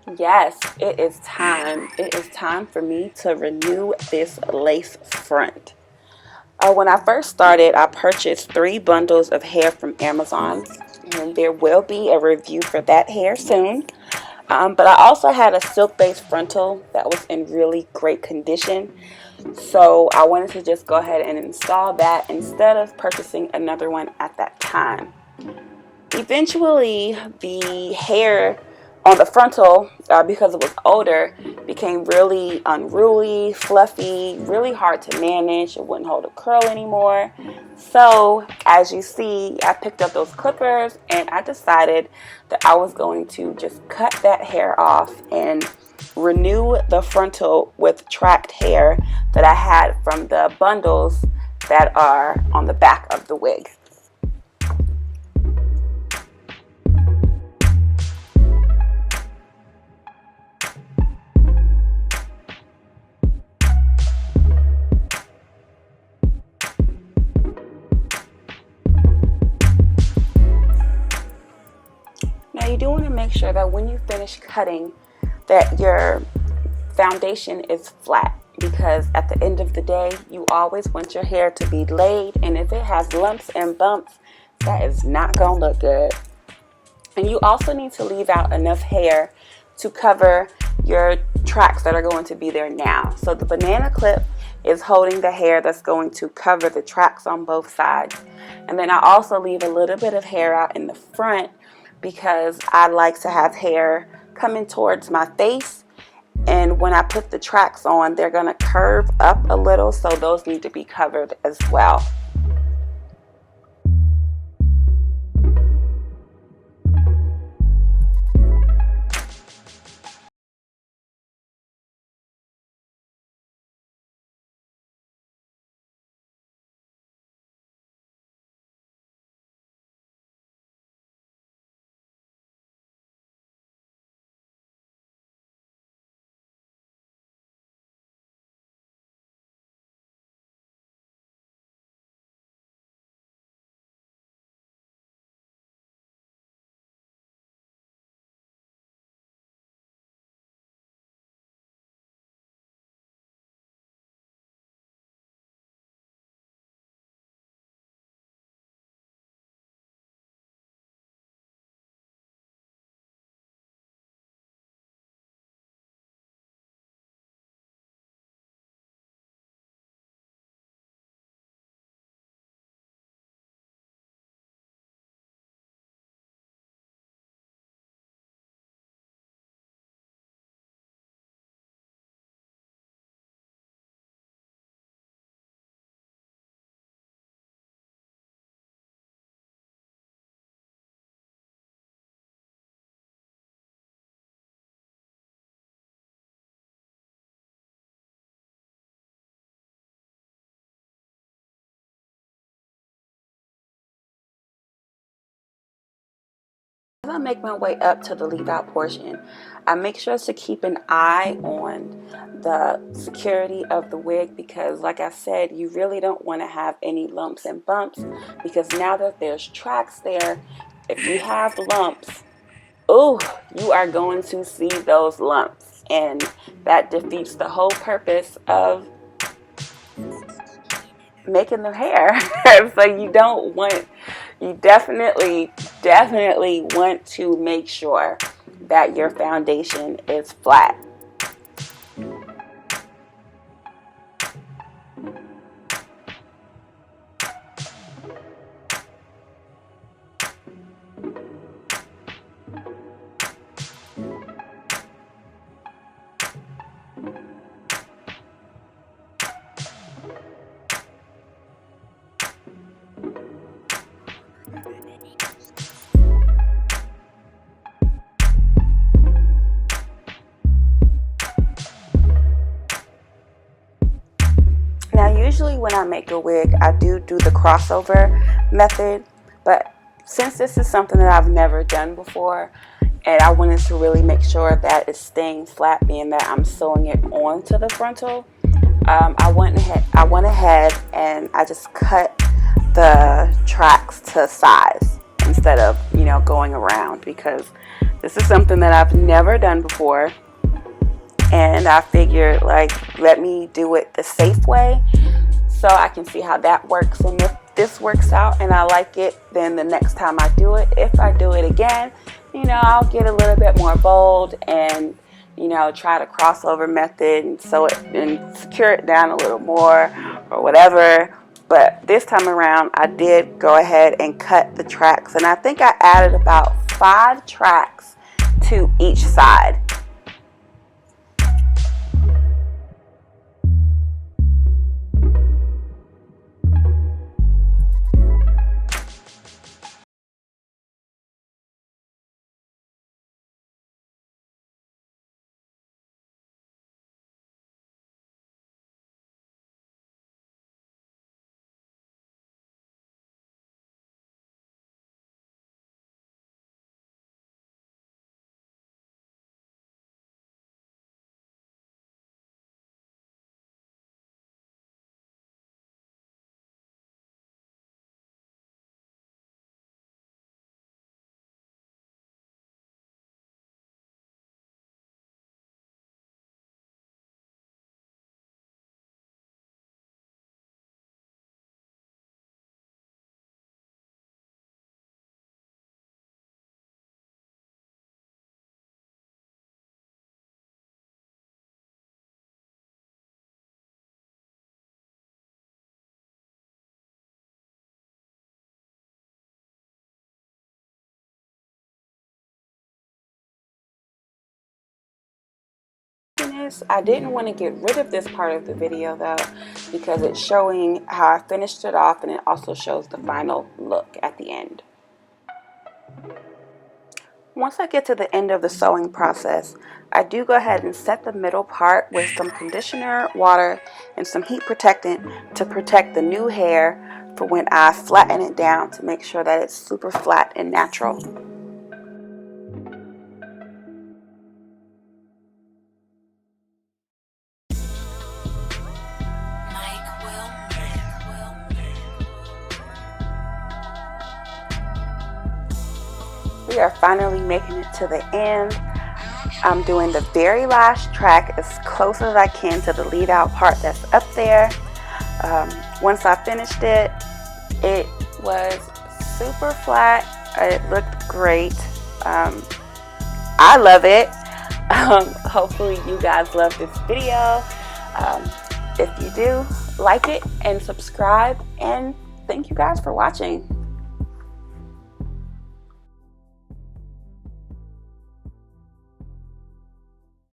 Yes, it is time. It is time for me to renew this lace front. When I first started, I purchased 3 bundles of hair from Amazon, and there will be a review for that hair soon. But I also had a silk-based frontal that was in really great condition, so I wanted to just go ahead and install that instead of purchasing another one at that time. Eventually, the hair on the frontal, because it was older, became really unruly, fluffy, really hard to manage. It wouldn't hold a curl anymore. So, as you see, I picked up those clippers and I decided that I was going to just cut that hair off and renew the frontal with tracked hair that I had from the bundles that are on the back of the wig. Now you do want to make sure that when you finish cutting that your foundation is flat, because at the end of the day you always want your hair to be laid, and if it has lumps and bumps, that is not going to look good. And you also need to leave out enough hair to cover your tracks that are going to be there now. So the banana clip is holding the hair that's going to cover the tracks on both sides. And then I also leave a little bit of hair out in the front because I like to have hair coming towards my face. And when I put the tracks on, they're going to curve up a little, so those need to be covered as well. As I make my way up to the leave out portion, I make sure to keep an eye on the security of the wig, because like I said, you really don't want to have any lumps and bumps, because now that there's tracks there, if you have lumps, oh, you are going to see those lumps, and that defeats the whole purpose of making the hair. So you definitely want to make sure that your foundation is flat. Now, usually when I make a wig, I do the crossover method, but since this is something that I've never done before, and I wanted to really make sure that it's staying flat, being that I'm sewing it onto the frontal, I went ahead and I just cut the tracks to size instead of going around, because This is something that I've never done before, and I figured, like, let me do it the safe way so I can see how that works. And if this works out and I like it, then the next time I do it, if I do it again, you know, I'll get a little bit more bold and, you know, try the crossover method and sew it and secure it down a little more or whatever. But this time around, I did go ahead and cut the tracks, and I think I added about 5 tracks to each side. I didn't want to get rid of this part of the video though, because it's showing how I finished it off, and it also shows the final look at the end. Once I get to the end of the sewing process, I do go ahead and set the middle part with some conditioner, water, and some heat protectant to protect the new hair for when I flatten it down, to make sure that it's super flat and natural. We are finally making it to the end. I'm doing the very last track as close as I can to the lead out part that's up there. Once I finished it, it was super flat. It looked great. I love it. Hopefully you guys love this video. If you do, like it and subscribe, and thank you guys for watching.